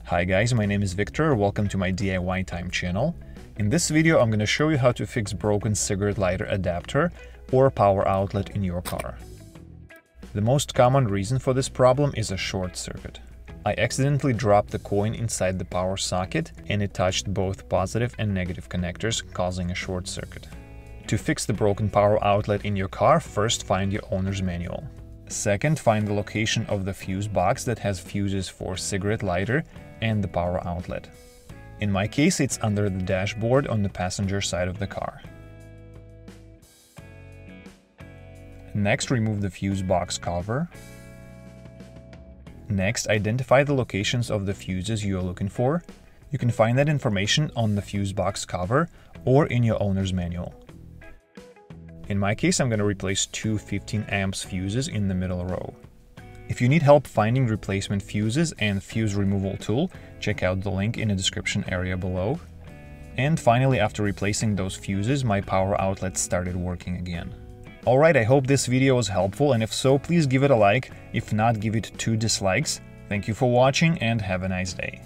Hi guys, my name is Victor, welcome to my DIY Time channel. In this video I'm going to show you how to fix broken cigarette lighter adapter or power outlet in your car. The most common reason for this problem is a short circuit. I accidentally dropped the coin inside the power socket and it touched both positive and negative connectors, causing a short circuit. To fix the broken power outlet in your car, first find your owner's manual. Second, find the location of the fuse box that has fuses for cigarette lighter and the power outlet. In my case, it's under the dashboard on the passenger side of the car. Next, remove the fuse box cover. Next, identify the locations of the fuses you are looking for. You can find that information on the fuse box cover or in your owner's manual. In my case, I'm going to replace two 15 amps fuses in the middle row. If you need help finding replacement fuses and fuse removal tool, check out the link in the description area below. And finally, after replacing those fuses, my power outlet started working again. Alright, I hope this video was helpful, and if so, please give it a like. If not, give it 2 dislikes. Thank you for watching and have a nice day.